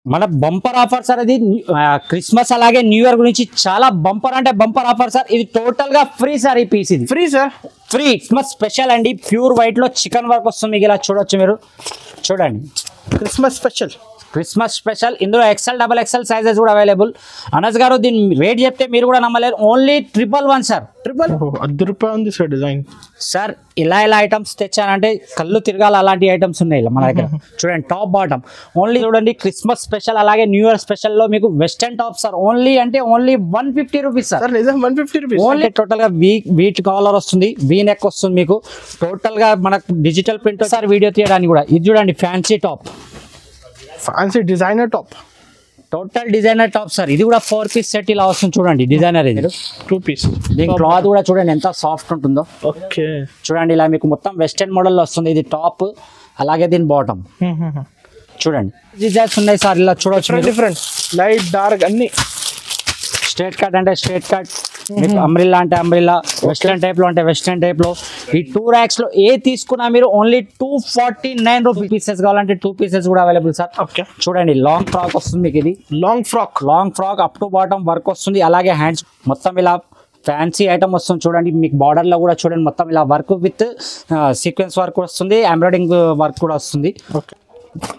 మన bumper offer sir ఇది Christmas అలాగే న్యూ ఇయర్ గురించి చాలా బంపర్ అంటే బంపర్ ఆఫర్ సార్. ఇది టోటల్ గా ఫ్రీ సార్. ఈ పీస్ ఇది free sir, free. Christmas special అండి. ప్యూర్ వైట్ లో చికెన్ వర్క్ వస్తుంది. మీకు ఇలా చూడొచ్చు, మీరు చూడండి. Christmas special, Christmas special. ఇందులో XL, XXL సైజెస్ కూడా అవైలబుల్. అనస్ గారు దీని రేట్ చెప్తే మీరు కూడా నమ్మలేరు. Only 111 sir. ₹10 ఉంది సార్ డిజైన్. సార్ ఇలా ఐటమ్స్ తెచ్చానంటే కళ్ళు తిరగాలి, అలాంటి ఐటమ్స్ ఉన్నాయి మన దగ్గర. చూడండి టాప్ బాటమ్ ఓన్లీ చూడండి. క్రిస్మస్ స్పెషల్ అలాగే న్యూ ఇయర్ స్పెషల్ లో మీకు వెస్టర్న్ టాప్ సార్. ఓన్లీ అంటే only 150 rupees sir. ₹150. Only total గా వీట్ కాలర్ వస్తుంది, వీ నెక్ వస్తుంది మీకు. టోటల్ గా మనకు డిజిటల్ ప్రింట్ సార్. వీడియో తీయడానికి కూడా ఇది చూడండి. Fancy top, fancy designer top, total designer top sir. ఇది కూడా 4 పీస్ సెట్ ఇలా వస్తుంది చూడండి. డిజైనర్ ఇది 2 పీస్. దీని క్లాత్ కూడా చూడండి ఎంత సాఫ్ట్ ఉంటుందో. ఓకే చూడండి ఇలా మీకు మొత్తం వెస్టర్న్ మోడల్ లో వస్తుంది. ఇది టాప్ అలాగే దీని బాటమ్ చూడండి. డిజైన్స్ ఉన్నాయి సార్. ఇలా చూడొచ్చు. డిఫరెంట్ లైట్ డార్క్ అన్ని. స్ట్రేట్ కట్ అంటే స్ట్రేట్ కట్, మీకు అంబ్రిల్లా అంటే అంబ్రిల్లా, వెస్టర్న్ టైప్ లో అంటే వెస్టర్న్ టైప్ లో. ఈ 2 racks లో ఏ తీసుకున్నా మీరు ఓన్లీ 249 రూపీస్. పీసెస్ కావాలంటే 2 పీసెస్ కూడా అవైలబుల్ సార్. ఓకే చూడండి లాంగ్ ఫ్రాక్ వస్తుంది మీకు. ఇది long frock up to bottom work వస్తుంది. అలాగే హ్యాండ్స్ మొత్తం ఇలా ఫ్యాన్సీ ఐటమ్ వస్తుంది చూడండి. మీకు బార్డర్ లో కూడా చూడండి మొత్తం ఇలా వర్క్ విత్ సీక్వెన్స్ వర్క్ వస్తుంది, ఎంబ్రాయిడింగ్ వర్క్ కూడా వస్తుంది. ఓకే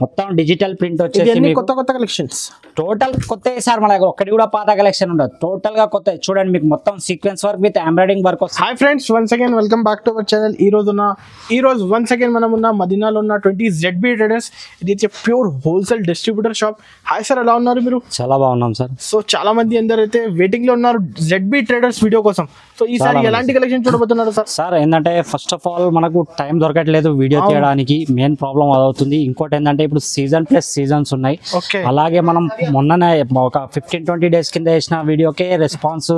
మొత్తం డిజిటల్ ప్రింట్ వచ్చేసి కొత్త కలెక్షన్స్. టోటల్ కొత్త సార్. మన దగ్గర ఒక్కటి కూడా పాత కలెక్షన్ ఉండదు. టోటల్ గా కొత్త. చూడండి మీకు మొత్తం sequence work with embroidering work వస్తుంది. Hi friends, once again welcome back to our channel. ఈ రోజు వన్స్ అగైన్ మనం ఉన్న మదీనాలో ఉన్న 20 ZB ట్రేడర్స్. ఇది pure wholesale distributor shop. Hi sir, ఎలా ఉన్నారు మీరు? చాలా బాగున్నాం సార్. సో చాలా మంది అందరైతే వెయిటింగ్ లో ఉన్నారు ZB ట్రేడర్స్ వీడియో కోసం. సో ఈసారి ఎలాంటి కలెక్షన్ చూడబోతున్నారు సార్? సార్ ఏంటంటే ఫస్ట్ ఆఫ్ ఆల్ మనకు టైం దొరకట్లేదు వీడియో తీయడానికి. మెయిన్ ప్రాబ్లం అదవుతుంది. ఇంకోటి ఏంటంటే ఇప్పుడు సీజన్ ప్లస్ సీజన్స్ ఉన్నాయి. అలాగే మనం మొన్ననే ఒక 15-20 డేస్ కింద వేసిన వీడియోకే రెస్పాన్స్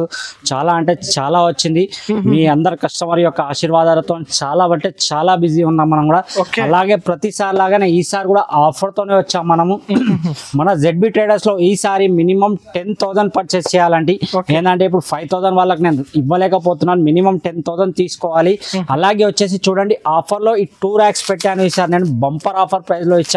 చాలా అంటే చాలా వచ్చింది. మీ అందరు కస్టమర్ యొక్క ఆశీర్వాదాలతో చాలా అంటే చాలా బిజీ ఉన్నాం మనం కూడా. అలాగే ప్రతిసారి లాగానే ఈసారి కూడా ఆఫర్ తోనే వచ్చాం మనము. మన ZB ట్రేడర్స్ లో ఈసారి మినిమం 10,000 పర్చేస్ చేయాలంటే ఏంటంటే ఇప్పుడు 5,000 వాళ్ళకి నేను ఇవ్వలేకపోతున్నాను. మినిమం 10,000 తీసుకోవాలి. అలాగే వచ్చేసి చూడండి ఆఫర్ లో ఈ 2 racks పెట్టాను. ఈసారి నేను బంపర్ ఆఫర్ ప్రైస్ లో ఇచ్చాను.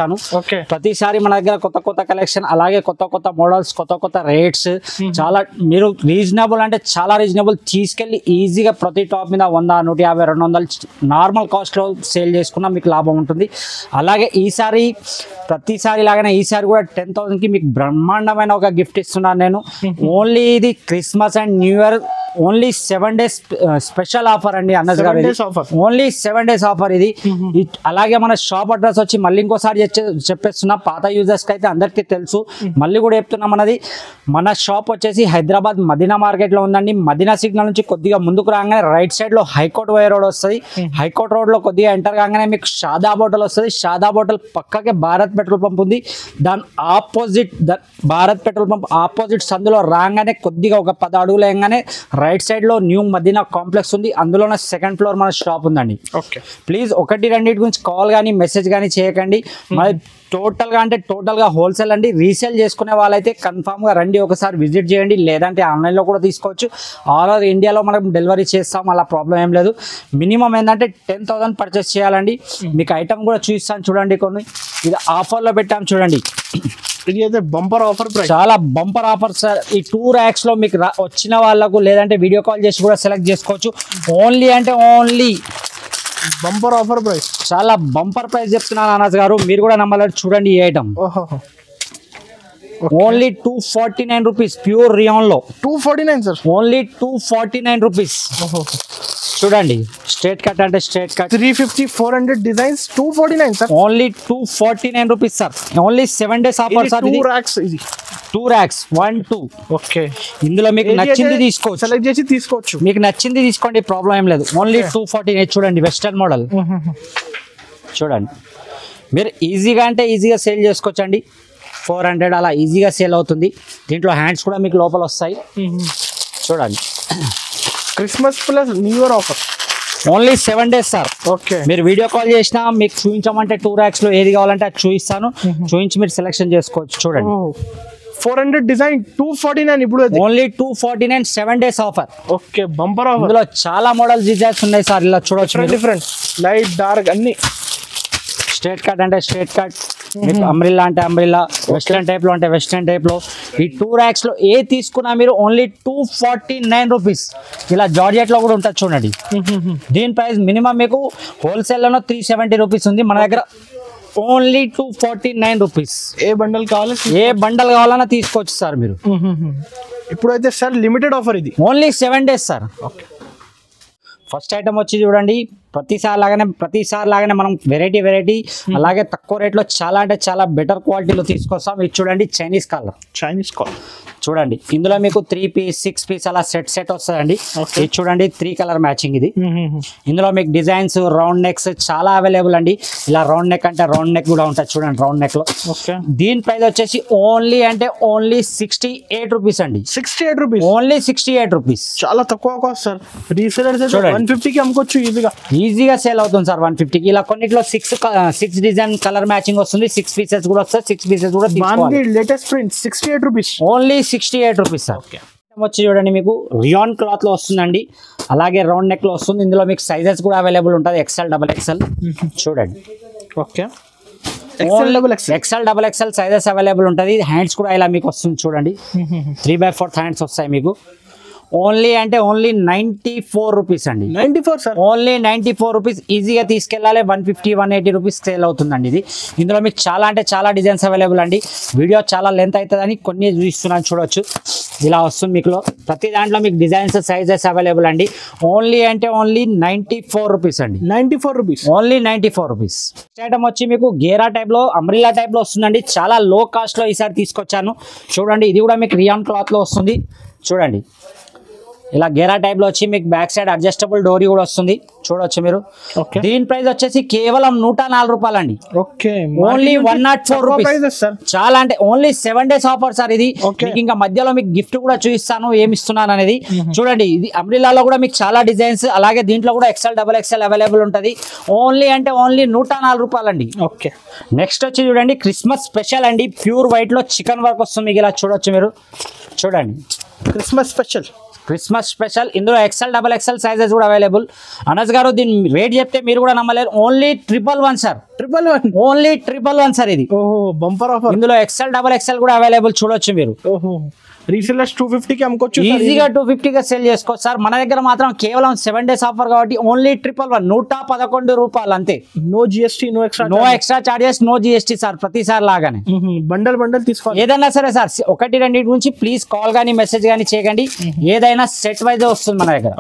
ప్రతిసారి మన దగ్గర కొత్త కలెక్షన్, అలాగే కొత్త మోడల్స్, కొత్త రేట్స్. చాలా మీరు రీజనబుల్ అంటే చాలా రీజనబుల్ తీసుకెళ్లి ఈజీగా ప్రతి టాప్ మీద 100, 150, 200 నార్మల్ కాస్ట్ లో సేల్ చేసుకున్నా మీకు లాభం ఉంటుంది. అలాగే ఈసారి ప్రతిసారి లాగానే ఈసారి కూడా 10,000 కి మీకు బ్రహ్మాండమైన ఒక గిఫ్ట్ ఇస్తున్నాను నేను. ఓన్లీ ఇది Christmas and new year only 7 days special offer అండి అన్నస్ గారు. ఓన్లీ 7 days ఆఫర్ ఇది. అలాగే మన షాప్ అడ్రస్ వచ్చి మళ్ళీ ఇంకోసారి చెప్పేస్తున్నా, పాత యూజర్స్ కి అయితే అందరికీ తెలుసు, మళ్ళీ కూడా చెప్తున్నాం. మన షాప్ వచ్చేసి హైదరాబాద్ మదీనా మార్కెట్ లో ఉందండి. మదీనా సిగ్నల్ నుంచి కొద్దిగా ముందుకు రాగానే రైట్ సైడ్ లో హైకోర్ట్ వై రోడ్ వస్తుంది. హైకోర్ట్ రోడ్ లో కొద్దిగా ఎంటర్ కాగానే మీకు షాదాబ్ హోటల్ వస్తుంది. షాదాబ్ హోటల్ పక్కకే భారత్ పెట్రోల్ పంప్ ఉంది. దాని opposite Bharat petrol pump opposite సందులో రాగానే కొద్దిగా ఒక 10 అడుగులు వేయగానే రైట్ సైడ్ లో న్యూ మదీనా కాంప్లెక్స్ ఉంది. అందులోనే 2nd floor మన షాప్ ఉందండి. ప్లీజ్ 1-2 గురించి కాల్ కానీ మెసేజ్ కానీ చేయకండి. మరి టోటల్ గా హోల్సేల్ అండి. రీసేల్ చేసుకునే వాళ్ళైతే కన్ఫామ్ గా రండి, ఒకసారి విజిట్ చేయండి. లేదంటే ఆన్లైన్ లో కూడా తీసుకోవచ్చు. ఆల్ ఓవర్ ఇండియాలో మనం డెలివరీ చేస్తాం, అలా ప్రాబ్లం ఏం లేదు. మినిమం ఏంటంటే 10,000 పర్చేస్ చేయాలండి. మీకు ఐటమ్ కూడా చూపిస్తాను చూడండి. కొన్ని ఇది ఆఫర్ లో పెట్టాం చూడండి. ఇది అయితే బంపర్ ఆఫర్ ప్రైస్, చాలా బంపర్ ఆఫర్ సార్. ఈ 2 racks లో మీకు వచ్చిన వాళ్ళకు లేదంటే వీడియో కాల్ చేసి కూడా సెలెక్ట్ చేసుకోవచ్చు. ఓన్లీ బంపర్ ఆఫర్ ప్రైస్, చాలా బంపర్ ప్రైస్ చెప్తున్నాను అనస్ గారు. మీరు కూడా నమ్మలేదు. చూడండి ఈ item only 249 rupees. Pure rayon లో 249 సార్. Only 249 rupees. చూడండి స్ట్రేట్ కట్ అంటే straight cut 350, 400 designs 249 sir. Only 249 rupees sir. Only 7 days offer sir. 2 racks ఇది. 2 racks 1, 2. ఓకే, ఇందులో మీకు నచ్చింది తీసుకోవచ్చు, సెలెక్ట్ చేసి తీసుకోవచ్చు. మీకు నచ్చింది తీసుకోండి, ప్రాబ్లం ఏం లేదు. ఓన్లీ 249. చూడండి వెస్టర్న్ మోడల్ చూడండి. మీరు ఈజీగా సేల్ చేసుకోవచ్చు అండి. 400 అలా ఈజీగా సేల్ అవుతుంది. దీంట్లో హ్యాండ్స్ కూడా మీకు లోపల వస్తాయి చూడండి. Christmas plus new year offer only 7 days sir. Okay, మీరు వీడియో కాల్ చేసినా మీకు చూపించమంటే 2 racks లో ఏది కావాలంటే అది చూపిస్తాను. చూపించి మీరు సెలెక్షన్ చేసుకోవచ్చు. చూడండి 400 డిజైన్ 249 ఇప్పుడు only 249. 7 days offer. Okay, bumper offer. ఇందులో చాలా మోడల్స్ డిజైన్స్ ఉన్నాయి సార్. ఇలా చూడొచ్చు. డిఫరెంట్ లైట్ డార్క్ అన్ని. స్ట్రేట్ కట్ అంటే స్ట్రేట్ కట్, మీకు అంబ్రిల్లా అంటే అంబ్రిల్లా, వెస్ట్రన్ టైప్ లో అంటే వెస్ట్రన్ టైప్ లో. ఈ 2 racks లో ఏ తీసుకున్నా మీరు ఓన్లీ 249 రూపీస్. ఇలా జార్జెట్ లో కూడా ఉంటుంది చూడండి. దీని ప్రైస్ మినిమం మీకు హోల్సేల్ లోనో 370 రూపీస్ ఉంది, మన దగ్గర ఓన్లీ 249 రూపీస్. ఏ బండల్ కావాలన్నా తీసుకోవచ్చు సార్ మీరు. ఇప్పుడైతే సార్ లిమిటెడ్ ఆఫర్ ఇది, only 7 days sir. First item వచ్చి చూడండి, ప్రతిసారి లాగానే మనం వెరైటీ అలాగే తక్కువ రేట్లో చాలా అంటే చాలా బెటర్ క్వాలిటీలో తీసుకొస్తాం. ఇది చూడండి చైనీస్ కాలర్ చూడండి. ఇందులో మీకు 3 piece 6 piece అలా సెట్ వస్తుందండి. ఇది చూడండి 3 కలర్ మ్యాచింగ్. ఇది ఇందులో మీకు డిజైన్స్ రౌండ్ నెక్స్ చాలా అవైలబుల్ అండి. ఇలా రౌండ్ నెక్ అంటే రౌండ్ నెక్ కూడా ఉంటుంది చూడండి, రౌండ్ నెక్ లో. దీని ప్రైస్ వచ్చేసి ఓన్లీ 68 రూపీస్ అండి. 68 రూపీస్, ఓన్లీ 68 రూపీస్. చాలా తక్కువ కాస్ట్ సార్. రీసెలర్స్ 150 కి అమ్ముకోవచ్చు ఈజీగా సేల్ అవుతుంది సార్ 150 కి. ఇలా కొన్నిట్లో 6 డిజైన్ కలర్ మ్యాచింగ్ వస్తుంది, 6 pieces కూడా వస్తుంది, 6 pieces కూడా latest print. 68 rupees, only 68 rupees sir. వచ్చి చూడండి మీకు రియాన్ క్లాత్ లో వస్తుందండి, అలాగే రౌండ్ నెక్ లో వస్తుంది. ఇందులో మీకు సైజెస్ కూడా అవైలబుల్ ఉంటుంది, XL XXL చూడండి. XL XXL సైజెస్ అవైలబుల్ ఉంటుంది. హ్యాండ్స్ కూడా ఇలా మీకు వస్తుంది చూడండి, 3/4 హ్యాండ్స్ వస్తాయి మీకు. ఓన్లీ 94 రూపీస్ అండి. 94 సార్, ఓన్లీ 94 రూపీస్. ఈజీగా తీసుకెళ్ళాలి. 150-180 రూపీస్ సేల్ అవుతుందండి ఇది. ఇందులో మీకు చాలా డిజైన్స్ అవైలబుల్ అండి. వీడియో చాలా లెంత్ అవుతుందని కొన్ని చూస్తున్నాను చూడొచ్చు. ఇలా వస్తుంది మీకు. ప్రతి దాంట్లో మీకు డిజైన్స్ సైజెస్ అవైలబుల్ అండి. ఓన్లీ 94 రూపీస్ అండి. 94 rupees, only 94 rupees. Next item వచ్చి మీకు గేరా టైప్ లో అంబ్రిల్లా టైప్ లో వస్తుందండి. చాలా లో కాస్ట్ లో ఈసారి తీసుకొచ్చాను చూడండి. ఇది కూడా మీకు రియాన్ క్లాత్ లో వస్తుంది చూడండి. ఇలా గేరా టైప్ లో వచ్చి మీకు బ్యాక్ సైడ్ అడ్జస్టబుల్ డోరీ కూడా వస్తుంది చూడొచ్చు మీరు. దీని ప్రైస్ వచ్చేసి కేవలం 104 రూపాయలు అండి. Only 104 rupees. చాలా అంటే ఓన్లీ 7 days ఆఫర్ సార్ ఇది. ఇంకా మధ్యలో మీకు గిఫ్ట్ కూడా చూపిస్తాను ఏమి ఇస్తున్నాను అనేది చూడండి. ఇది అంబ్రిల్లాలో కూడా మీకు చాలా డిజైన్స్, అలాగే దీంట్లో కూడా XL XXL అవైలబుల్ ఉంటుంది. ఓన్లీ 104 రూపాయలు అండి. నెక్స్ట్ వచ్చి చూడండి క్రిస్మస్ స్పెషల్ అండి. ప్యూర్ వైట్ లో చికెన్ వర్క్ వస్తుంది మీకు. ఇలా చూడొచ్చు మీరు చూడండి. Christmas special. ఇందులో XL XXL సైజెస్ కూడా అవైలబుల్. అనస్ గారు దీని రేట్ చెప్తే మీరు కూడా నమ్మలేరు. Only 111 sir. ఓన్లీ 111 సార్ ఇది. Bumper offer. ఇందులో XL XXL కూడా అవైలబుల్ చూడొచ్చు మీరు. రీసెలర్స్ 250 కి అమ్ముకోవచ్చు, ఈజీగా 250 గా సేల్ చేసుకోవచ్చు సార్. మన దగ్గర మాత్రం కేవలం 7 days ఆఫర్ కాబట్టి ఓన్లీ 111 రూపాయలు అంతే. No GST, no extra charges, no GST sir. ప్రతిసారి లాగానే బండల్ తీసుకోవాలి. ఏదైనా సరే సార్ 1-2 నుంచి ప్లీజ్ కాల్ కానీ మెసేజ్ కానీ చేయకండి. ఏదైనా సెట్ వైజ్ వస్తుంది మన దగ్గర.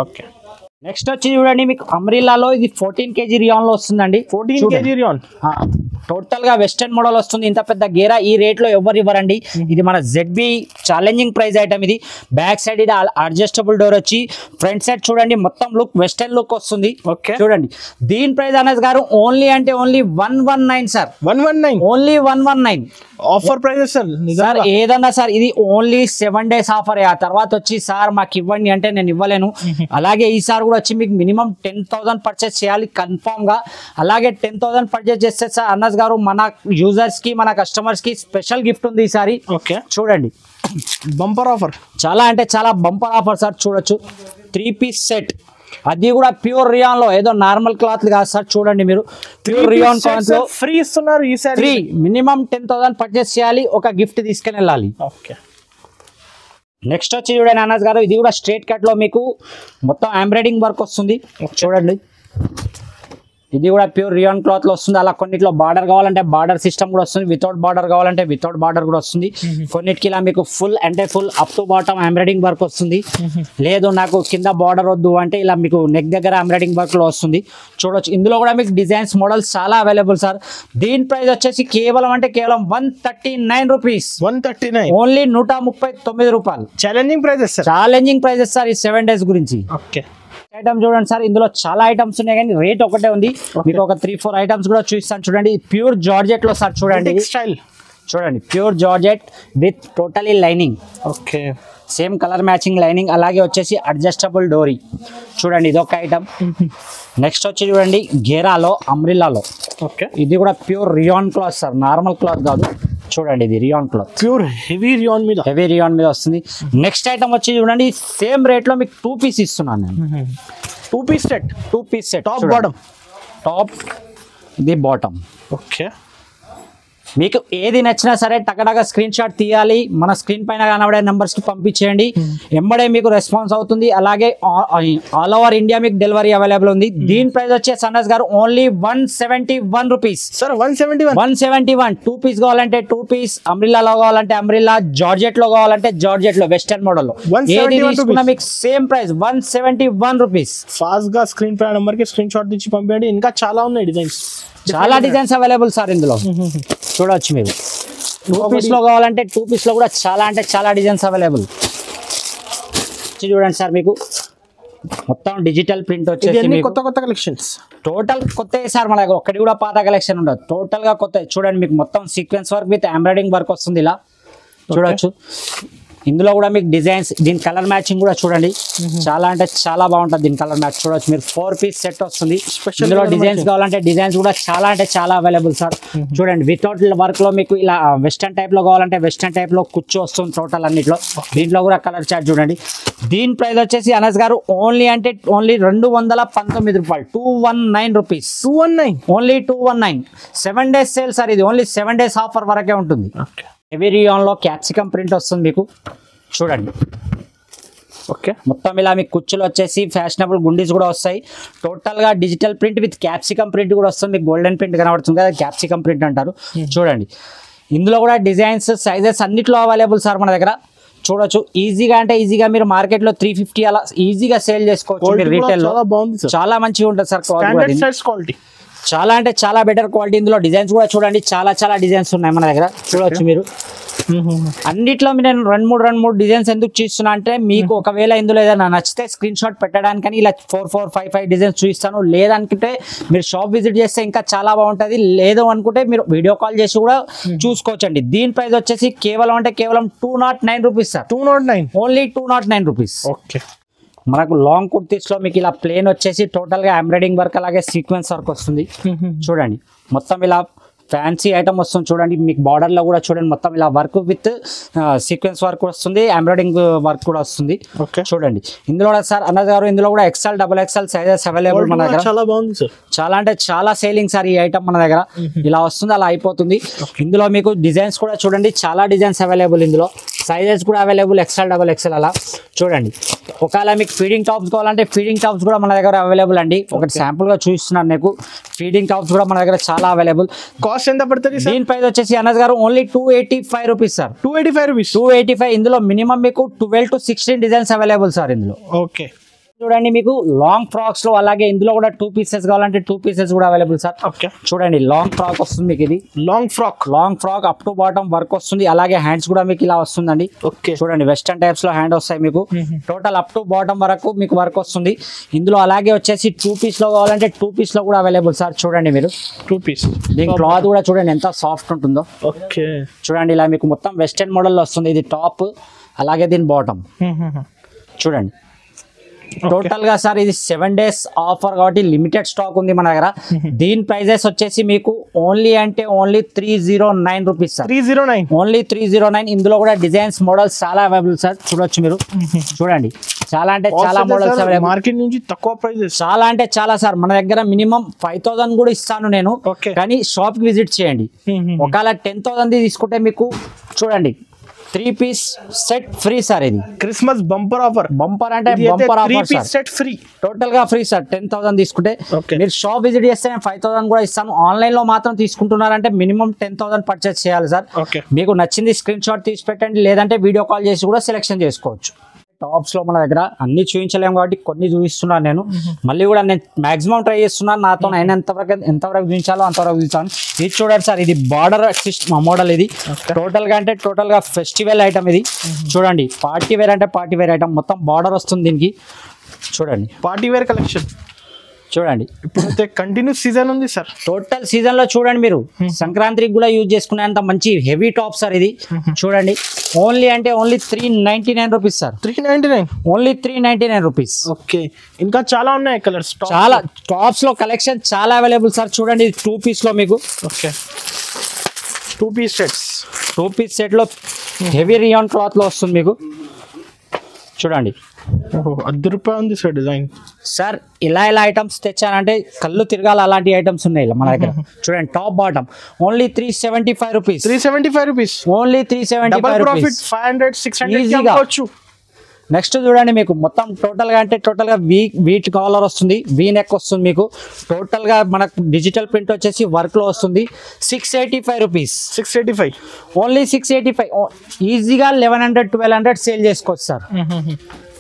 నెక్స్ట్ వచ్చి చూడండి మీకు అంబ్రిల్లాలో ఇది 14 kg రియాన్ లో వస్తుందండి. 14 kg రియాన్ టోటల్ గా వెస్టర్న్ మోడల్ వస్తుంది. ఇంత పెద్ద గేరా ఈ రేట్ లో ఎవరు ఇవ్వరండి. ఇది మన ZB ఛాలెంజింగ్ ప్రైస్ ఐటమ్ ఇది. బ్యాక్ సైడ్ ఇది అడ్జస్టబుల్ డోర్ వచ్చి, ఫ్రంట్ సైడ్ చూడండి మొత్తం లుక్ వెస్టర్న్ లుక్ వస్తుంది చూడండి. దీని ప్రైస్ అనస్ గారు only 119 sir. 119, only 119 offer prices sir. ఏదన్నా సార్ ఇది ఓన్లీ 7 days ఆఫర్. ఆ తర్వాత వచ్చి సార్ మాకు ఇవ్వండి అంటే నేను ఇవ్వలేను. అలాగే ఈసారి కూడా వచ్చి మీకు మినిమం 10,000 పర్చేస్ చేయాలి కన్ఫామ్ గా. అలాగే 10,000 పర్చేస్ చేస్తే సార్ అన్నస్ గారు మన యూజర్స్ కి మన కస్టమర్స్ కి స్పెషల్ గిఫ్ట్ ఉంది ఈసారి. చూడండి బంపర్ ఆఫర్, చాలా అంటే చాలా బంపర్ ఆఫర్ సార్. చూడొచ్చు 3 piece సెట్, అది కూడా ప్యూర్ రియాన్ లో, ఏదో నార్మల్ క్లాత్ కాదు సార్. చూడండి మీరు ప్యూర్ రియాన్ క్లాత్ లో ఫ్రీ ఇస్తున్నారు ఈసారి. ఫ్రీ, మినిమం 10,000 పర్చేస్ చేయాలి, ఒక గిఫ్ట్ తీసుకుని వెళ్ళాలి. నెక్స్ట్ వచ్చి చూడండి అనస్ గారు, ఇది కూడా స్ట్రేట్ కట్ లో మీకు మొత్తం ఎంబ్రాయిడింగ్ వర్క్ వస్తుంది చూడండి. ఇది కూడా ప్యూర్ రియాన్ క్లాత్ లో వస్తుంది. అలా కొన్నిట్లో బార్డర్ కావాలంటే బార్డర్ సిస్టమ్ కూడా వస్తుంది, వితౌట్ బార్డర్ కావాలంటే వితౌట్ బార్డర్ కూడా వస్తుంది. కొన్నిటికి ఇలా మీకు ఫుల్ అంటే full up to bottom embroidering work వస్తుంది. లేదు నాకు కింద బార్డర్ వద్దు అంటే ఇలా మీకు నెక్ దగ్గర ఎంబ్రాయిడింగ్ వర్క్ లో వస్తుంది చూడొచ్చు. ఇందులో కూడా మీకు డిజైన్స్ మోడల్స్ చాలా అవైలబుల్ సార్. దీని ప్రైస్ వచ్చేసి కేవలం 139 రూపీస్. 139, ఓన్లీ 139 రూపాయలు. ఛాలెంజింగ్ ప్రైజెస్ సార్ ఈ 7 days గురించి. ఐటమ్ చూడండి సార్, ఇందులో చాలా ఐటమ్స్ ఉన్నాయి కానీ రేట్ ఒకటే ఉంది. మీకు ఒక 3-4 ఐటమ్స్ కూడా చూపిస్తాను చూడండి. ప్యూర్ జార్జెట్ లో సార్ చూడండి స్టైల్ చూడండి. Pure georgette with totally lining, same colour matching lining, అలాగే వచ్చేసి అడ్జస్టబుల్ డోరీ చూడండి. ఇది ఒక ఐటమ్. నెక్స్ట్ వచ్చి చూడండి గేరాలో అంబ్రిల్లాలో, ఇది కూడా pure rayon cloth sir, normal cloth కాదు చూడండి. ఇది rayon cloth, pure heavy rayon మీద వస్తుంది. నెక్స్ట్ ఐటమ్ వచ్చి చూడండి సేమ్ రేట్ లో మీకు 2 piece ఇస్తున్నాను నేను. 2 piece set, top bottom, top ఇది బాటమ్. మీకు ఏది నచ్చినా సరే టకటక స్క్రీన్ షాట్ తీయాలి, మన స్క్రీన్ పైన కనబడే నెంబర్స్ కి పంపించేయండి, ఎంబడే మీకు రెస్పాన్స్ అవుతుంది. అలాగే ఆల్ ఓవర్ ఇండియా మీకు డెలివరీ అవైలబుల్ ఉంది. దీని ప్రైస్ వచ్చేసి అనస్ గారు ఓన్లీ 171 రూపీస్ సార్. 171 2 పీస్ కావాలంటే 2 పీస్, అంబ్రిల్లాలో కావాలంటే అంబ్రిల్లా, జార్జెట్ లో కావాలంటే జార్జెట్ లో, వెస్టర్న్ మోడల్ లో ఏది తీసుకున్నా మీకు సేమ్ ప్రైస్ 171 రూపీస్. ఫాస్ట్ గా స్క్రీన్ పై నెంబర్ కి స్క్రీన్ షాట్ తీసి పంపించండి. ఇంకా చాలా ఉన్నాయి డిజైన్స్, చాలా డిజైన్స్ అవైలబుల్ సార్ ఇందులో చూడవచ్చు మీరు. 2 పీస్ లో కావాలంటే 2 పీస్ లో కూడా చాలా అంటే చాలా డిజైన్స్ అవైలబుల్. చూడండి సార్, మీకు మొత్తం డిజిటల్ ప్రింట్ వచ్చేసి కొత్త కలెక్షన్స్ టోటల్ కొత్త సార్. మన దగ్గర ఒక్కటి కూడా పాత కలెక్షన్ ఉండదు, టోటల్ గా కొత్త. చూడండి మీకు మొత్తం sequence work with embroidering work వస్తుంది ఇలా చూడవచ్చు. ఇందులో కూడా మీకు డిజైన్స్, దీని కలర్ మ్యాచింగ్ కూడా చూడండి చాలా అంటే చాలా బాగుంటుంది. దీని కలర్ మ్యాచ్ చూడవచ్చు మీరు. 4 పీస్ సెట్ వస్తుంది. ఇందులో డిజైన్స్ కావాలంటే డిజైన్స్ కూడా చాలా అంటే చాలా అవైలబుల్ సార్. చూడండి వితౌట్ వర్క్ లో మీకు ఇలా వెస్టర్న్ టైప్ లో కావాలంటే వెస్టర్న్ టైప్ లో కుచ్చు వస్తుంది టోటల్ అన్నిట్లో. దీంట్లో కూడా కలర్ చార్ట్ చూడండి. దీని ప్రైస్ వచ్చేసి అనస్ గారు ఓన్లీ అంటే ఓన్లీ 219 రూపాయలు, 219 rupees. 219 only 219. 7 days sale sir ఇది. ఓన్లీ 7 days ఆఫర్ వరకే ఉంటుంది. హెవీ రియాన్ లో క్యాప్సికమ్ ప్రింట్ వస్తుంది మీకు చూడండి. ఓకే, మొత్తం ఇలా మీకు కుచ్చులు వచ్చేసి ఫ్యాషనబుల్ గుండీస్ కూడా వస్తాయి. టోటల్ గా digital print with capsicum print కూడా వస్తుంది. మీకు గోల్డెన్ ప్రింట్ కనబడుతుంది కదా, క్యాప్సికమ్ ప్రింట్ అంటారు. చూడండి ఇందులో కూడా డిజైన్స్, సైజెస్ అన్నిట్లో అవైలబుల్ సార్ మన దగ్గర చూడొచ్చు. ఈజీగా అంటే ఈజీగా మీరు మార్కెట్ లో 350 అలా ఈజీగా సేల్ చేసుకోవచ్చు. మీరు రీటైల్ లో చాలా మంచిగా ఉంటుంది సార్ క్వాలిటీ. చాలా అంటే చాలా బెటర్ క్వాలిటీ. ఇందులో డిజైన్స్ కూడా చూడండి, చాలా చాలా డిజైన్స్ ఉన్నాయి మన దగ్గర చూడొచ్చు మీరు. అన్నిట్లో నేను రెండు మూడు డిజైన్స్ ఎందుకు చూస్తున్నా అంటే మీకు ఒకవేళ ఇందులో ఏదైనా నచ్చితే స్క్రీన్ షాట్ పెట్టడానికని ఇలా 4, 5 డిజైన్స్ చూపిస్తాను. లేదనుకుంటే మీరు షాప్ విజిట్ చేస్తే ఇంకా చాలా బాగుంటుంది. లేదు అనుకుంటే మీరు వీడియో కాల్ చేసి కూడా చూసుకోవచ్చండి. దీని ప్రైస్ వచ్చేసి కేవలం 209 rupees sir. 209 only 209 rupees. Okay, మనకు లాంగ్ కుర్తీస్ లో మీకు ఇలా ప్లేన్ వచ్చేసి టోటల్ గా ఎంబ్రాయిడింగ్ వర్క్ అలాగే సీక్వెన్స్ వర్క్ వస్తుంది చూడండి. మొత్తం ఇలా ఫ్యాన్సీ ఐటమ్ వస్తుంది చూడండి. మీకు బార్డర్ లో కూడా చూడండి మొత్తం ఇలా వర్క్ విత్ సీక్వెన్స్ వర్క్ వస్తుంది, ఎంబ్రాయిడింగ్ వర్క్ కూడా వస్తుంది చూడండి. ఇందులో కూడా సార్ అనస్ గారు ఇందులో కూడా XL, XXL సైజెస్ అవైలబుల్ మన దగ్గర. చాలా బాగుంది సార్, చాలా అంటే చాలా సేలింగ్ సార్ ఈ ఐటమ్ మన దగ్గర. ఇలా వస్తుంది అలా అయిపోతుంది. ఇందులో మీకు డిజైన్స్ కూడా చూడండి, చాలా డిజైన్స్ అవైలబుల్. ఇందులో సైజెస్ కూడా అవైలబుల్ XL, XXL అలా చూడండి. ఒకవేళ మీకు ఫీడింగ్ టాప్స్ కావాలంటే ఫీడింగ్ టాప్స్ కూడా మన దగ్గర అవైలబుల్ అండి. ఒకటి శాంపుల్ గా చూపిస్తున్నాను మీకు. ఫీడింగ్ టాప్స్ కూడా మన దగ్గర చాలా అవైలబుల్. కాస్ట్ ఎంత పడుతుంది? దీని ప్రైస్ వచ్చేసి అనస్ గారు ఓన్లీ 285 రూపీస్ సార్. 285 రూపీస్. 285. ఇందులో మినిమం మీకు 12 to 16 డిజైన్స్ అవైలబుల్ సార్ ఇందులో. ఓకే, చూడండి మీకు లాంగ్ ఫ్రాక్స్ లో అలాగే ఇందులో కూడా 2 పీసెస్ కావాలంటే 2 పీసెస్ కూడా అవైలబుల్ సార్. ఓకే, చూడండి లాంగ్ ఫ్రాక్ వస్తుంది మీకు. ఇది long frock up to bottom work వస్తుంది. అలాగే హ్యాండ్స్ కూడా మీకు ఇలా వస్తుందండి. ఓకే, చూడండి వెస్టర్న్ టైప్స్ లో హ్యాండ్ వస్తాయి మీకు. టోటల్ అప్ టు బాటమ్ వరకు మీకు వర్క్ వస్తుంది ఇందులో. అలాగే వచ్చేసి 2 పీస్ లో కావాలంటే 2 పీస్ లో కూడా అవైలబుల్ సార్. చూడండి మీరు 2 పీస్. దీని క్లాత్ కూడా చూడండి ఎంత సాఫ్ట్ ఉంటుందో. ఓకే, చూడండి ఇలా మీకు మొత్తం వెస్టర్న్ మోడల్ వస్తుంది. ఇది టాప్ అలాగే దీని బాటమ్ చూడండి. టోటల్ గా సార్ ఇది 7 days ఆఫర్ కాబట్టి లిమిటెడ్ స్టాక్ ఉంది మన దగ్గర. దీని ప్రైజెస్ వచ్చేసి మీకు ఓన్లీ అంటే ఓన్లీ 309 రూపీస్ సార్. 309 ఓన్లీ 309. ఇందులో కూడా డిజైన్స్ మోడల్స్ చాలా అవైలబుల్ సార్. చూడొచ్చు మీరు. చూడండి చాలా అంటే చాలా మోడల్స్ అవైలబుల్. మార్కెట్ నుంచి తక్కువ ప్రైజెస్ చాలా అంటే చాలా సార్. మన దగ్గర మినిమం 5000 కూడా ఇస్తాను నేను, కానీ షాప్ కి విజిట్ చేయండి. ఒకవేళ 10,000 తీసుకుంటే మీకు చూడండి 3 పీస్ సెట్ ఫ్రీ సార్. ఇది క్రిస్మస్ బంపర్ ఆఫర్. బంపర్ అంటే bumper offer sir. Set free, total గా ఫ్రీ సార్. 10,000 తీసుకుంటే మీరు షాప్ విజిట్ చేస్తే నేను 5000 కూడా ఇస్తాను. ఆన్లైన్ లో మాత్రం తీసుకుంటున్నారంటే మినిమం 10,000 పర్చేస్ చేయాలి సార్. మీకు నచ్చింది స్క్రీన్ షాట్ తీసి పెట్టండి, లేదంటే వీడియో కాల్ చేసి కూడా సెలెక్షన్ చేసుకోవచ్చు. టాప్స్ లో మన దగ్గర అన్ని చూపించలేము కాబట్టి కొన్ని చూపిస్తున్నాను నేను. మళ్ళీ కూడా నేను మాక్సిమం ట్రై చేస్తున్నాను. నాతో ఎంతవరకు చూపించాలో అంతవరకు చూపించాను. ఇది చూడండి సార్, ఇది బార్డర్ మోడల్. ఇది టోటల్ గా అంటే టోటల్ గా ఫెస్టివల్ ఐటమ్. ఇది చూడండి పార్టీ వేర్ అంటే పార్టీ వేర్ ఐటమ్. మొత్తం బార్డర్ వస్తుంది దీనికి. చూడండి పార్టీ వేర్ కలెక్షన్ చూడండి. ఇప్పుడైతే కంటిన్యూస్ సీజన్ ఉంది సార్. టోటల్ సీజన్ లో చూడండి మీరు సంక్రాంతికి కూడా యూజ్ చేసుకునేంత మంచి హెవీ టాప్ సార్. ఇది చూడండి ఓన్లీ అంటే only 399 rupees sir. 399 only 399 rupees. Okay, ఇంకా చాలా ఉన్నాయి కలర్స్. చాలా టాప్స్ లో కలెక్షన్ చాలా అవైలబుల్ సార్. చూడండి 2 పీస్ లో మీకు. Okay, 2 piece sets. 2 piece set లో హెవీ రియాన్ క్లాత్ లో వస్తుంది మీకు. చూడండి. ₹10 ఉంది సార్ డిజైన్. సార్ ఇలా ఐటమ్స్ తెచ్చానంటే కళ్ళు తిరగాలి, అలాంటి ఐటమ్స్ ఉన్నాయి మన దగ్గర. చూడండి టాప్ బాటమ్ ఓన్లీ ₹375. ₹375 ఓన్లీ ₹375. 500 600 ఈజీగా. నెక్స్ట్ చూడండి మీకు మొత్తం టోటల్గా అంటే టోటల్గా వీట్ కాలర్ వస్తుంది, వీ నెక్ వస్తుంది మీకు. టోటల్గా మనకు డిజిటల్ ప్రింట్ వచ్చేసి వర్క్లో వస్తుంది. ₹685. 685 ఓన్లీ 685. ఈజీగా 1100 1200 సేల్ చేసుకోవచ్చు సార్.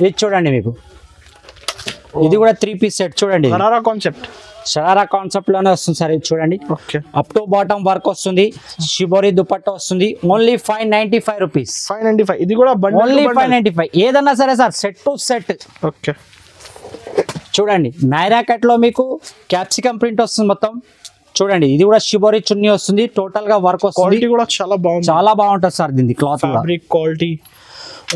ఇది చూడండి మీకు, ఇది కూడా 3 పీస్ సెట్ చూడండి. షరారా కాన్సెప్ట్ లోనే వస్తుంది సార్. ఇది చూడండి అప్ టు బాటమ్ వర్క్ వస్తుంది, షిబోరి దుపట్టా వస్తుంది. ఓన్లీ ₹595. 595. ఇది కూడా ఓన్లీ 595. ఏదన్నా సరే sir set to set. Okay చూడండి నైరా కట్ లో మీకు క్యాప్సికమ్ ప్రింట్ వస్తుంది మొత్తం. చూడండి ఇది కూడా షిబోరి చున్నీ వస్తుంది, టోటల్ గా వర్క్ వస్తుంది. క్వాలిటీ కూడా చాలా బాగుంది, చాలా బాగుంటుంది సార్. దీని cloth fabric quality.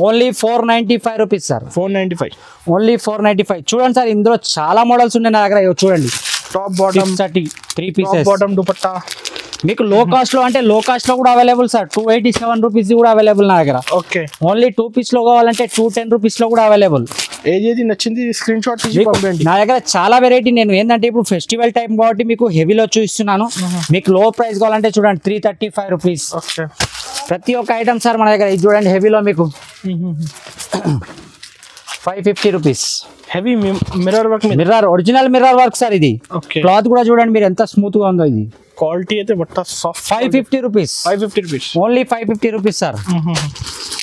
Only ₹495 sir. 495. Only 495. చూడండి సార్ ఇందులో చాలా మోడల్స్ ఉన్నాయి నా దగ్గర. చూడండి top bottom 3 pieces bottom dupatta మీకు లో కాస్ట్ లో అంటే లో కాస్ట్ లో కూడా అవైలబుల్ సార్. ₹287 కూడా అవైలబుల్ నా దగ్గర. ఓకే ఓన్లీ 2 పీస్ లో కావాలంటే ₹210 లో కూడా అవైలబుల్. ఏది నచ్చింది స్క్రీన్ షాట్ తీసి పంపండి. నా దగ్గర చాలా వెరైటీ. నేను ఏంటంటే ఇప్పుడు ఫెస్టివల్ టైం కాబట్టి మీకు హెవీలో చూపిస్తున్నాను. మీకు లో ప్రైస్ కావాలంటే చూడండి ₹335. ఓకే ప్రతి ఒక్క ఐటమ్ సార్ మన దగ్గర. ఇది చూడండి హెవీలో మీకు ₹550. Heavy mirror work, original mirror work sir. ఇది క్లాత్ కూడా చూడండి మీరు ఎంత స్మూత్ గా ఉందో. ఇది క్వాలిటీ అయితే బట్ట సాఫ్ట్. ₹550. 550 only ₹550 sir.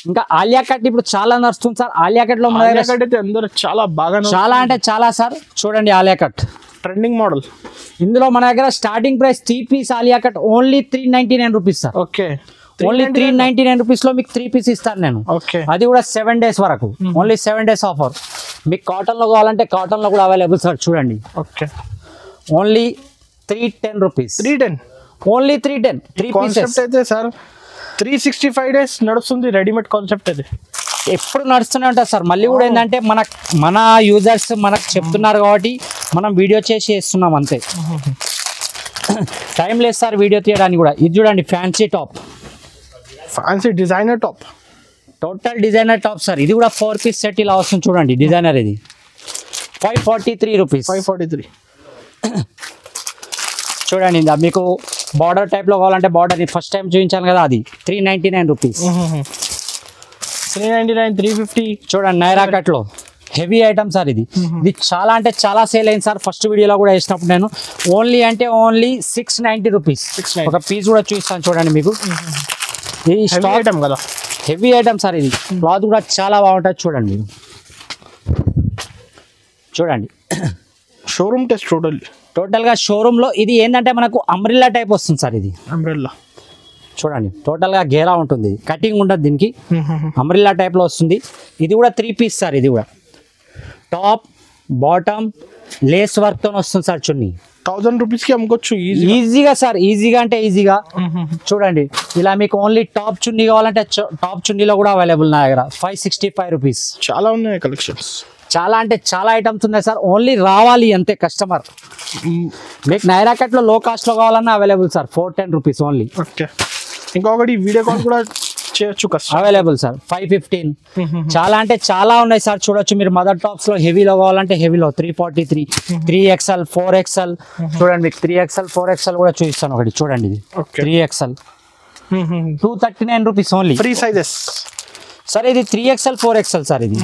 ఇంకా ఆలియా కట్ ఇప్పుడు చాలా నడుస్తుంది సార్. ఆలియా కట్ లో ఆలియా కట్ అయితే అందరూ చాలా బాగా, చాలా అంటే చాలా సార్. చూడండి ఆలియా కట్ ట్రెండింగ్ మోడల్. ఇందులో మన దగ్గర starting price 3 piece Alia cut only ₹399 sir. Okay only ₹399 లో మీకు 3 పీస్ ఇస్తాను నేను. అది కూడా 7 డేస్ వరకు. Only 7 days offer. మీకు కాటన్ లో కావాలంటే కాటన్ లో కూడా అవైలబుల్ సార్. చూడండి ఓకే ఓన్లీ ₹310. 310. ఓన్లీ 310. 3 పీసెస్ అయితే సార్ 365 డేస్ నడుస్తుంది రెడీమేడ్ కాన్సెప్ట్. అది ఎప్పుడు నడుస్తూనే ఉంటుంది సార్. మళ్ళీ కూడా ఏంటంటే మన యూజర్స్ మనకు చెప్తున్నారు కాబట్టి మనం వీడియో చేసి చేస్తున్నాం అంతే. టైం లేదు సార్ వీడియో తీయడానికి కూడా. ఇది చూడండి fancy top, fancy designer top, total designer top sir. ఇది కూడా 4 పీస్ సెట్ ఇలా వస్తుంది చూడండి. డిజైనర్ ఇది ₹543. 543. చూడండి ఇందా మీకు బార్డర్ టైప్ లో కావాలంటే బార్డర్ ఫస్ట్ టైం చూపించాను కదా, అది ₹399. 399, 350. చూడండి నైరా కట్ లో హెవీ ఐటమ్ సార్. ఇది చాలా అంటే చాలా సేల్ అయింది సార్. ఫస్ట్ వీడియోలో కూడా వేసినప్పుడు నేను ఓన్లీ అంటే ఓన్లీ ₹690. ఒక పీస్ కూడా చూపిస్తాను చూడండి మీకు. ఇది స్టాక్ ఐటమ్ కదా, హెవీ ఐటమ్ సార్. ఇది క్లాత్ కూడా చాలా బాగుంటుంది. చూడండి మీరు చూడండి షోరూమ్ టెస్ట్ టోటల్ గా షోరూమ్ లో. ఇది ఏంటంటే మనకు అంబ్రిల్లా టైప్ వస్తుంది సార్. ఇది అంబ్రెల్లా చూడండి టోటల్ గా గేరా ఉంటుంది, కటింగ్ ఉంటుంది దీనికి. అంబ్రిల్లా టైప్ లో వస్తుంది. ఇది కూడా 3 పీస్ సార్. ఇది కూడా టాప్ బాటమ్ లేస్ వర్క్ తో వస్తుంది సార్. చున్నీ ₹1000 కి అమ్ముకోవచ్చు ఈజీగా సార్. ఈజీగా అంటే ఈజీగా. చూడండి ఇలా మీకు ఓన్లీ టాప్ చున్నీ కావాలంటే టాప్ చున్నీలో కూడా అవైలబుల్ నా దగ్గర. ₹565. చాలా ఉన్నాయి కలెక్షన్స్. చాలా అంటే చాలా ఐటమ్స్ ఉన్నాయి సార్. ఓన్లీ రావాలి అంతే కస్టమర్. మీకు నైరా కట్ లో లో కాస్ట్ లో కావాలన్నా అవైలబుల్ సార్. ₹410 ఓన్లీ. ఓకే ఇంకొకటి వీడియో కాల్ కూడా చేయొచ్చు అవైలబుల్ సార్. 515. చాలా అంటే చాలా ఉన్నాయి సార్. చూడొచ్చు మీరు. మదర్ టాప్స్ లో హెవీలో కావాలంటే హెవీలో 343, 3XL, 4XL. చూడండి మీకు 3XL 4XL కూడా చూపిస్తాను ఒకటి. చూడండి ఇది 3XL ₹239 only. Free sizes sir. ఇది 3XL 4XL సార్. ఇది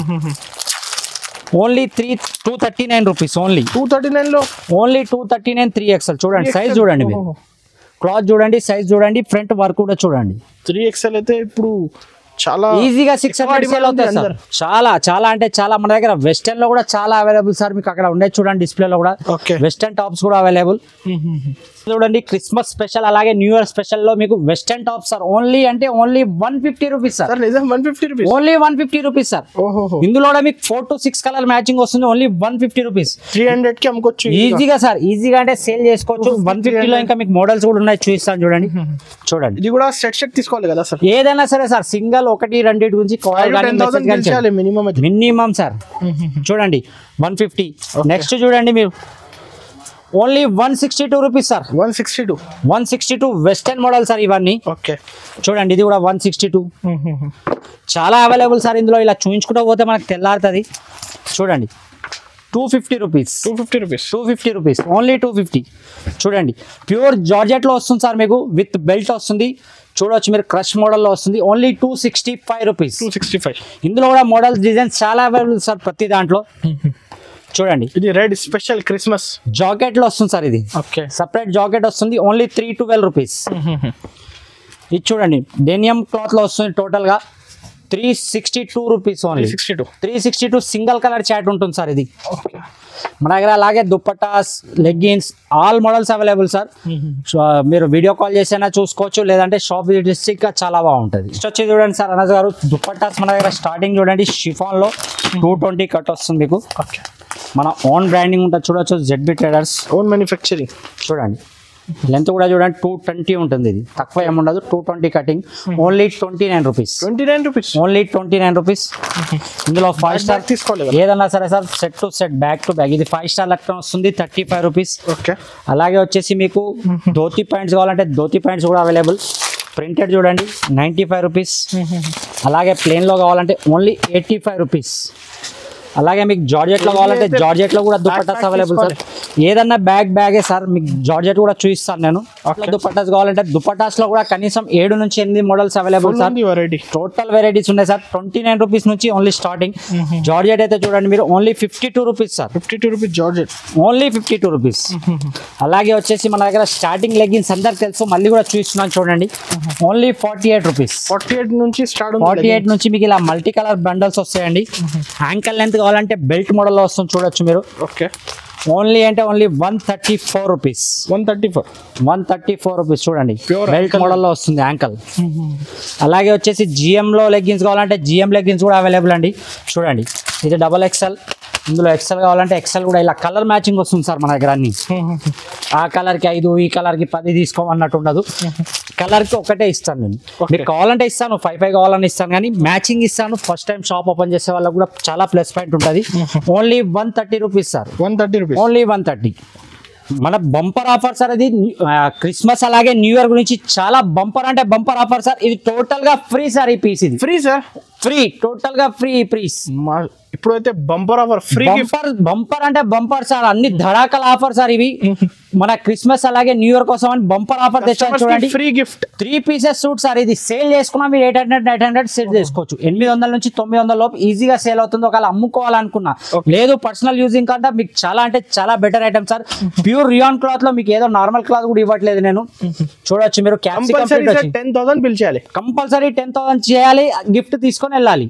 ఓన్లీ ₹239 ఓన్లీ. 239 లో ఓన్లీ 239 3XL. చూడండి సైజ్ చూడండి మీరు. క్లాత్ చూడండి, సైజ్ చూడండి, ఫ్రంట్ వర్క్ కూడా చూడండి. 3XL అయితే ఇప్పుడు చాలా ఈజీగా 600 సేల్ అవుతాయి సార్. చాలా చాలా అంటే చాలా. మన దగ్గర వెస్టర్న్ లో కూడా చాలా అవైలబుల్ సార్. మీకు అక్కడ ఉండే చూడండి డిస్ప్లేలో కూడా వెస్టర్న్ టాప్స్ కూడా అవైలబుల్. చూడండి క్రిస్మస్ స్పెషల్ అలాగే న్యూ ఇయర్ స్పెషల్ లో మీకు వెస్టర్న్ టాప్ సార్. ఓన్లీ అంటే ఓన్లీ ₹150 సార్. ₹150. Only ₹150 sir. ఇందులో కూడా మీకు 4 to 6 కలర్ మ్యాచింగ్ వస్తుంది. ఓన్లీ ₹150. 300 కి అమ్ముకోవచ్చు ఈజీగా సార్. ఈజీగా అంటే సేల్ చేసుకోవచ్చు. 150 లో ఇంకా మీకు మోడల్స్ కూడా ఉన్నాయి చూపిస్తాను చూడండి. చూడండి ఇది కూడా సెట్ తీసుకోవాలి కదా సార్. ఏదైనా సరే సార్. సింగల్ 1 2 గురించి మినిమం సార్. చూడండి 150. నెక్స్ట్ చూడండి మీరు only 162 rupees sir. 162 western model sir ఇవన్నీ. ఓకే చూడండి ఇది కూడా 162. చాలా అవైలబుల్ సార్ ఇందులో. ఇలా చూయించుకుంటూ పోతే మనకు తెల్లారుతుంది. చూడండి 250 రూపీస్. 250 rupees only 250. చూడండి ప్యూర్ జార్జెట్లో వస్తుంది సార్ మీకు, విత్ బెల్ట్ వస్తుంది. చూడవచ్చు మీరు, క్రష్ మోడల్లో వస్తుంది. Only 265 rupees. 265. ఇందులో కూడా మోడల్స్ డిజైన్స్ చాలా అవైలబుల్ సార్ ప్రతి దాంట్లో. చూడండి ఇది రెడ్ స్పెషల్ క్రిస్మస్ జాకెట్ లో వస్తుంది సార్ ఇది. ఓకే సపరేట్ జాకెట్ వస్తుంది. Only 312 rupees. ఇది చూడండి డెనియం క్లాత్ లో వస్తుంది. టోటల్ గా 362 rupees only. 362 single colour chart ఉంటుంది సార్ ఇది మన దగ్గర. అలాగే dupattas, leggings, all models available sir. మీరు వీడియో కాల్ చేసైనా చూసుకోవచ్చు, లేదంటే షాప్ విజిట్ చాలా బాగుంటుంది. నెక్స్ట్ వచ్చి చూడండి సార్ అనస్ గారు, దుప్పటాస్ మన దగ్గర స్టార్టింగ్ చూడండి షిఫాన్ లో 220 కట్ వస్తుంది మీకు. మన ఓన్ బ్రాండింగ్ ఉంటుంది. చూడవచ్చు ZB ట్రేడర్స్ ఓన్ మ్యానుఫ్యాక్చరింగ్. చూడండి లెంత్ కూడా చూడండి 220 ఉంటుంది. ఇది తక్కువ ఏముండదు. 220 cutting. Only 29 rupees. Only 29 rupees. ఇందులో 5 స్టార్ తీసుకోవాలి ఏదన్నా సరే sir, set to set, back to back. ఇది 5 స్టార్ లెక్క వస్తుంది. 35 రూపీస్. ఓకే అలాగే వచ్చేసి మీకు ధోతి ప్యాంట్స్ కావాలంటే ధోతి ప్యాంట్స్ కూడా అవైలబుల్. ప్రింటెడ్ చూడండి 95 రూపీస్. అలాగే ప్లేన్లో కావాలంటే ఓన్లీ 85 రూపీస్. అలాగే మీకు జార్జెట్లో కావాలంటే జార్జెట్లో కూడా దుపట్టాస్ అవైలబుల్ సార్. ఏదన్నా బ్యాగే సార్. మీకు జార్జెట్ కూడా చూపిస్తాను నేను. దుపట్టాస్ కావాలంటే దుపట్టాస్లో కూడా కనీసం 7 నుంచి 8 models available sir. Total varieties ఉన్నాయి సార్. 29 రూపీస్ నుంచి ఓన్లీ స్టార్టింగ్. జార్జెట్ అయితే చూడండి మీరు only 52 rupees sir. 52 rupees georgette. Only 52 rupees. అలాగే వచ్చేసి మన దగ్గర స్టార్టింగ్ లెగ్గిన్స్ అందరికి తెలుసు, మళ్ళీ కూడా చూస్తున్నాను చూడండి. Only 48 rupees. 48 నుంచి స్టార్ట్. 48 నుంచి మీకు ఇలా మల్టీ కలర్ బండల్స్ వస్తాయండి. యాంకల్ లెంత్ కావాలంటే బెల్ట్ మోడల్లో వస్తుంది. చూడొచ్చు మీరు. ఓకే ఓన్లీ అంటే ఓన్లీ 134 రూపీస్. 134 రూపీస్. చూడండి బెల్ట్ మోడల్లో వస్తుంది యాంకల్. అలాగే వచ్చేసి GM లో లెగ్గిన్స్ కావాలంటే GM లెగ్గిన్స్ కూడా అవైలబుల్ అండి. చూడండి ఇది XXL. ఇందులో XL కావాలంటే XL కూడా ఇలా కలర్ మ్యాచింగ్ వస్తుంది సార్ మన దగ్గర అన్ని. ఆ కలర్కి 5, ఈ కలర్కి 10 తీసుకోమన్నట్టు ఉండదు. కలర్కి ఒకటే ఇస్తాను నేను. మీకు కావాలంటే ఇస్తాను, 5 కావాలని ఇస్తాను, కానీ మ్యాచింగ్ ఇస్తాను. ఫస్ట్ టైం షాప్ ఓపెన్ చేసే వాళ్ళకి కూడా చాలా ప్లస్ పాయింట్ ఉంటుంది. Only 130 rupees sir. 130 rupees. Only 130. మన బంపర్ ఆఫర్ సార్ ఇది. క్రిస్మస్ అలాగే న్యూ ఇయర్ గురించి చాలా బంపర్ అంటే బంపర్ ఆఫర్ సార్. ఇది టోటల్ గా ఫ్రీ సార్. ఈ పీస్ ఇది ఫ్రీ సార్. ఫ్రీ, టోటల్ గా ఫ్రీ పీస్. ఇప్పుడైతే బంపర్ ఆఫర్ ఫ్రీ. బంపర్ అంటే బంపర్ సార్. అన్ని ధడాకల ఆఫర్ సార్ ఇవి. మన క్రిస్మస్ అలాగే న్యూ ఇయర్ కోసం అని బంపర్ ఆఫర్ తెచ్చాను చూడండి. Free gift 3 pieces suit sir. ఇది సేల్ చేసుకున్నా మీరు 800 సేల్ చేసుకోవచ్చు. 800 నుంచి 900 లోపు ఈజీగా సేల్ అవుతుంది. ఒకవేళ అమ్ముకోవాలనుకున్నా, లేదు పర్సనల్ యూజింగ్ కంటే మీకు చాలా అంటే చాలా better item sir. Pure rayon cloth లో మీకు ఏదో నార్మల్ క్లాత్ కూడా ఇవ్వట్లేదు నేను. చూడొచ్చు మీరు. 10,000 బిల్ చేయాలి కంపల్సరీ. 10,000 చేయాలి, గిఫ్ట్ తీసుకొని వెళ్ళాలి.